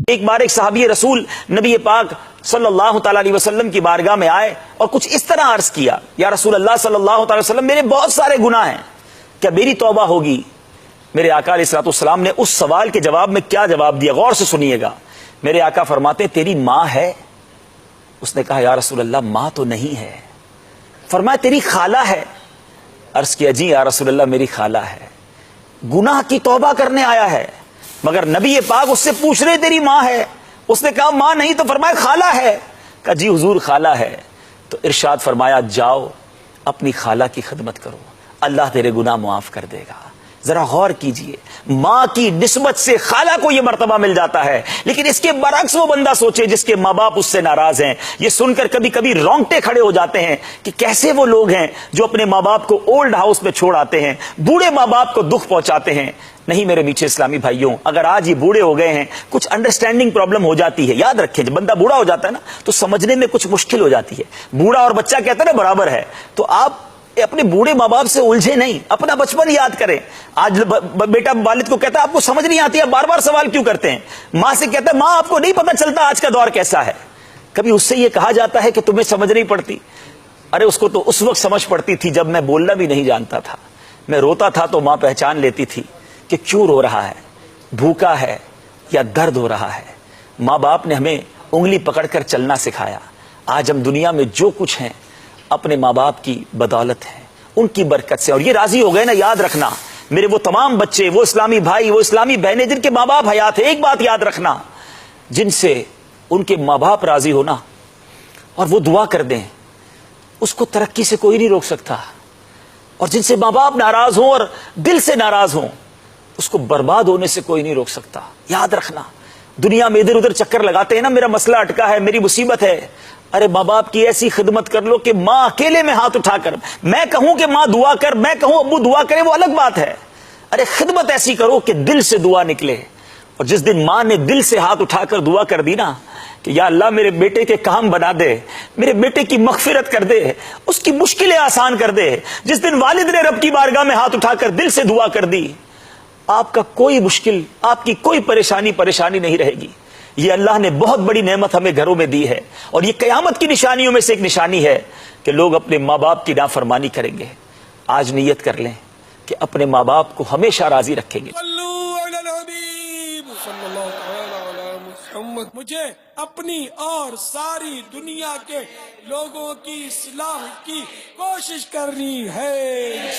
ایک بار ایک صحابی رسول نبی پاک صلی اللہ تعالی علیہ وسلم کی بارگاہ میں آئے اور کچھ اس طرح عرض کیا، یا رسول اللہ صلی اللہ تعالی وسلم، میرے بہت سارے گناہ ہیں، کیا میری توبہ ہوگی؟ میرے آقا علیہ الصلوۃ والسلام نے اس سوال کے جواب میں کیا جواب دیا، غور سے سنیے گا۔ میرے آقا فرماتے ہیں تیری ماں ہے؟ اس نے کہا یا رسول اللہ ماں تو نہیں ہے۔ فرمایا تیری خالہ ہے؟ عرض کیا جی یا رسول اللہ میری خالہ ہے۔ گناہ کی توبہ کرنے آیا ہے، مگر نبی پاک اس سے پوچھ رہے تیری ماں ہے؟ اس نے کہا ماں نہیں، تو فرمایا خالہ ہے؟ کہا جی حضور خالہ ہے۔ تو ارشاد فرمایا جاؤ اپنی خالہ کی خدمت کرو، اللہ تیرے گناہ معاف کر دے گا۔ ذرا غور کیجئے، ماں کی نسبت سے خالہ کو یہ مرتبہ مل جاتا ہے، لیکن اس کے برعکس وہ بندہ سوچے جس کے ماں باپ اس سے ناراض ہیں۔ یہ سن کر کبھی کبھی رونگٹے کھڑے ہو جاتے ہیں کہ کیسے وہ لوگ ہیں جو اپنے ماں باپ کو اولڈ ہاؤس میں چھوڑ آتے ہیں، بوڑھے ماں باپ کو دکھ پہنچاتے ہیں۔ نہیں میرے میٹھے اسلامی بھائیوں، اگر آج یہ بوڑھے ہو گئے ہیں، کچھ انڈرسٹینڈنگ پرابلم ہو جاتی ہے۔ یاد رکھیں جب بندہ بوڑھا ہو جاتا ہے نا تو سمجھنے میں کچھ مشکل ہو جاتی ہے۔ بوڑھا اور بچہ کہتا ہے نا برابر ہے، تو آپ اپنے بوڑھے ماں باپ سے الجھے نہیں، اپنا بچپن یاد کریں۔ آج بیٹا والد کو کہتا ہے آپ کو سمجھ نہیں آتی، آپ بار بار سوال کیوں کرتے ہیں؟ ماں سے کہتا ہے ماں آپ کو نہیں پتہ چلتا آج کا دور کیسا ہے؟ کبھی اس سے یہ کہا جاتا ہے کہ تمہیں سمجھ نہیں پڑتی؟ ارے اس کو تو اس وقت سمجھ پڑتی تھی جب میں بولنا بھی نہیں جانتا تھا، میں روتا تھا تو ماں پہچان لیتی تھی کہ کیوں رو رہا ہے، بھوکا ہے یا درد ہو رہا ہے۔ ماں باپ نے ہمیں انگلی پکڑ کر چلنا سکھایا۔ آج ہم دنیا میں جو کچھ ہیں اپنے ماں باپ کی بدولت ہے، ان کی برکت سے، اور یہ راضی ہو گئے نا۔ یاد رکھنا میرے وہ تمام بچے، وہ اسلامی بھائی، وہ اسلامی بہنیں جن کے ماں باپ حیات ہیں، ایک بات یاد رکھنا، جن سے ان کے ماں باپ راضی ہونا اور وہ دعا کر دیں، اس کو ترقی سے کوئی نہیں روک سکتا، اور جن سے ماں باپ ناراض ہوں اور دل سے ناراض ہوں اس کو برباد ہونے سے کوئی نہیں روک سکتا۔ یاد رکھنا دنیا میں ادھر ادھر چکر لگاتے ہیں نا، میرا مسئلہ اٹکا ہے، میری مصیبت ہے۔ ارے ماں باپ کی ایسی خدمت کر لو کہ ماں اکیلے میں ہاتھ اٹھا کر، میں کہوں کہ ماں دعا کر، میں کہوں ابو دعا کرے، وہ الگ بات ہے۔ ارے خدمت ایسی کرو کہ دل سے دعا نکلے، اور جس دن ماں نے دل سے ہاتھ اٹھا کر دعا کر دی نا کہ یا اللہ میرے بیٹے کے کام بنا دے، میرے بیٹے کی مغفرت کر دے، اس کی مشکلیں آسان کر دے، جس دن والد نے رب کی بارگاہ میں ہاتھ اٹھا کر دل سے دعا کر دی، آپ کا کوئی مشکل، آپ کی کوئی پریشانی نہیں رہے گی۔ یہ اللہ نے بہت بڑی نعمت ہمیں گھروں میں دی ہے، اور یہ قیامت کی نشانیوں میں سے ایک نشانی ہے کہ لوگ اپنے ماں باپ کی نافرمانی کریں گے۔ آج نیت کر لیں کہ اپنے ماں باپ کو ہمیشہ راضی رکھیں گے۔ مجھے اپنی اور ساری دنیا کے لوگوں کی اصلاح کی کوشش کرنی ہے۔